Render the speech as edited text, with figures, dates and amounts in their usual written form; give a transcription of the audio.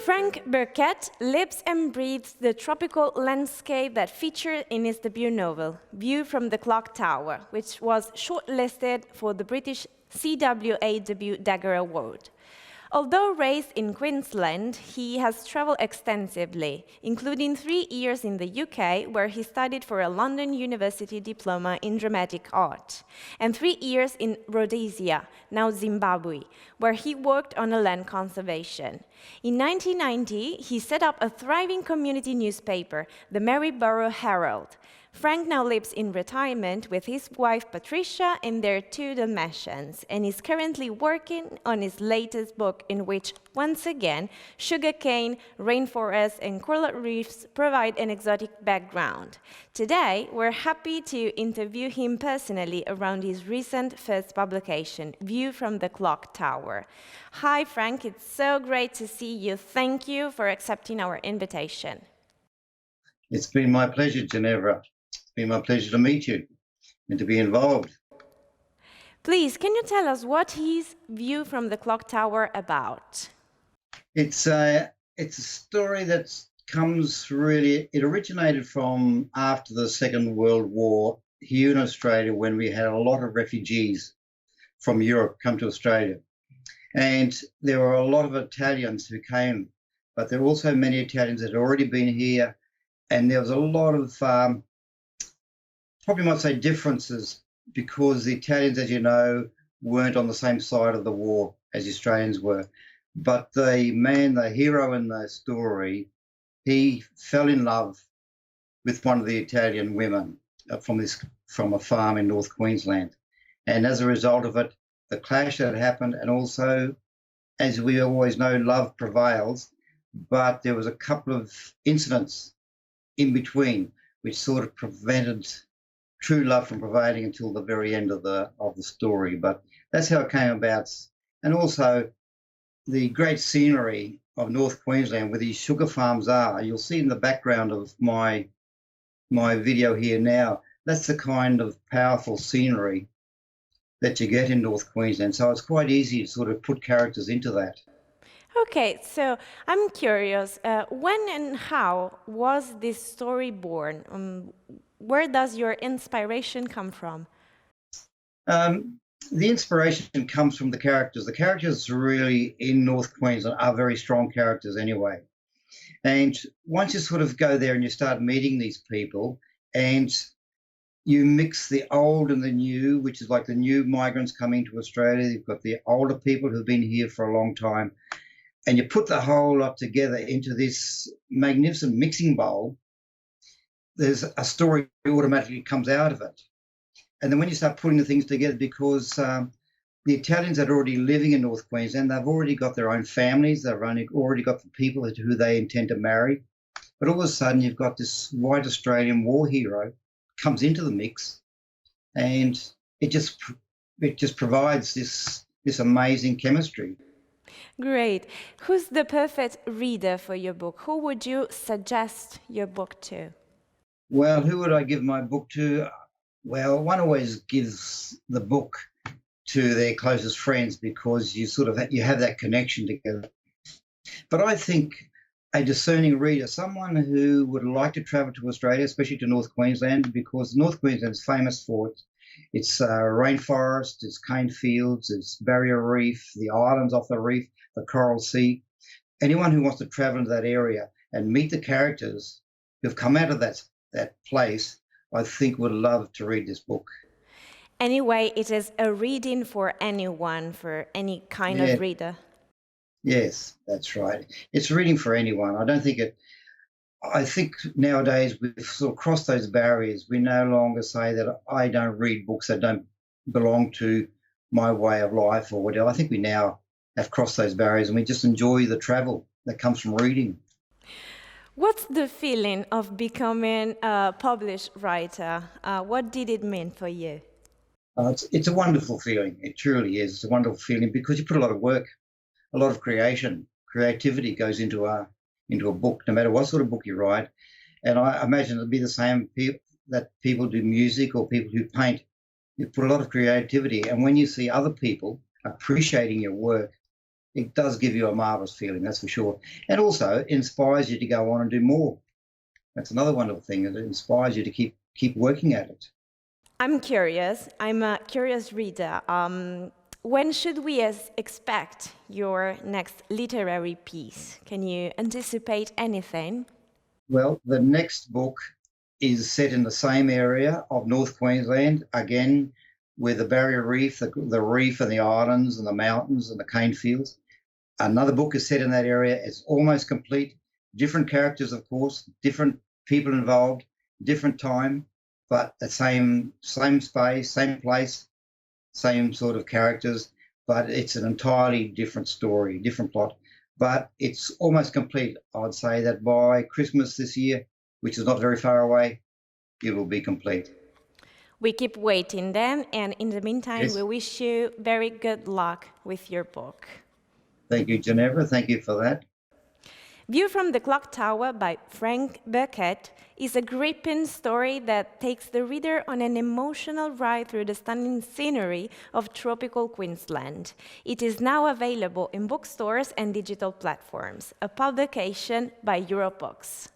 Frank Burkett lives and breathes the tropical landscape that featured in his debut novel, View from the Clock Tower, which was shortlisted for the British CWA Debut Dagger Award. Although raised in Queensland, he has traveled extensively, including 3 years in the UK, where he studied for a London University diploma in dramatic art, and 3 years in Rhodesia, now Zimbabwe, where he worked on a land conservation. In 1990, he set up a thriving community newspaper, the Maryborough Herald. Frank now lives in retirement with his wife Patricia and their 2 Dalmatians, and is currently working on his latest book, in which, once again, sugarcane, rainforests, and coral reefs provide an exotic background. Today, we're happy to interview him personally around his recent first publication, View from the Clock Tower. Hi, Frank, it's so great to see you. Thank you for accepting our invitation. It's been my pleasure, Ginevra. It's been my pleasure to meet you and to be involved. Please, can you tell us what is View from the Clock Tower about? It's a story that it originated from after the Second World War here in Australia, when we had a lot of refugees from Europe come to Australia. And there were a lot of Italians who came, but there were also many Italians that had already been here. And there was a lot of, probably might say, differences, because the Italians, as you know, weren't on the same side of the war as the Australians were. But the hero in the story, he fell in love with one of the Italian women from a farm in North Queensland. And as a result of it, the clash that happened, and also, as we always know, love prevails, but there was a couple of incidents in between which sort of prevented true love from prevailing until the very end of the story. But that's how it came about. And also the great scenery of North Queensland, where these sugar farms are. You'll see in the background of my video here now, that's the kind of powerful scenery that you get in North Queensland. So it's quite easy to sort of put characters into that. Okay, so I'm curious, when and how was this story born? Where does your inspiration come from? The inspiration comes from the characters. The characters really in North Queensland are very strong characters anyway. And once you sort of go there and you start meeting these people, and you mix the old and the new, which is like the new migrants coming to Australia, you've got the older people who've been here for a long time, and you put the whole lot together into this magnificent mixing bowl, there's a story that automatically comes out of it. And then when you start putting the things together, because the Italians that are already living in North Queensland, they've already got their own families, they've already got the people who they intend to marry. But all of a sudden, you've got this white Australian war hero comes into the mix, and it just provides this amazing chemistry. Great. Who's the perfect reader for your book? Who would you suggest your book to? Well, who would I give my book to? Well, one always gives the book to their closest friends, because you have that connection together. But I think a discerning reader, someone who would like to travel to Australia, especially to North Queensland, because North Queensland is famous for its rainforest, its cane fields, its barrier reef, the islands off the reef, the coral sea. Anyone who wants to travel into that area and meet the characters who've come out of that place, I think would love to read this book. Anyway, it is a reading for anyone, for any kind of reader. Yes, that's right. It's reading for anyone. I think nowadays we've sort of crossed those barriers. We no longer say that I don't read books that don't belong to my way of life or whatever. I think we now have crossed those barriers, and we just enjoy the travel that comes from reading. What's the feeling of becoming a published writer? What did it mean for you? It's a wonderful feeling. It truly is. It's a wonderful feeling, because you put a lot of work, a lot of creativity goes into a book, no matter what sort of book you write. And I imagine it'll be the same that people do music or people who paint. You put a lot of creativity, and when you see other people appreciating your work, it does give you a marvellous feeling, that's for sure. And also inspires you to go on and do more. That's another wonderful thing, that it inspires you to keep working at it. I'm curious. I'm a curious reader. When should we expect your next literary piece? Can you anticipate anything? Well, the next book is set in the same area of North Queensland, again, with the barrier reef, the reef and the islands and the mountains and the cane fields. Another book is set in that area. It's almost complete. Different characters, of course, different people involved, different time, but the same space, same place, same sort of characters, but it's an entirely different story, different plot. But it's almost complete. I'd say that by Christmas this year, which is not very far away, it will be complete. We keep waiting then, and in the meantime, Yes. we wish you very good luck with your book. Thank you, Ginevra. Thank you for that. View from the Clock Tower by Frank Burkett is a gripping story that takes the reader on an emotional ride through the stunning scenery of tropical Queensland. It is now available in bookstores and digital platforms, a publication by Europbooks.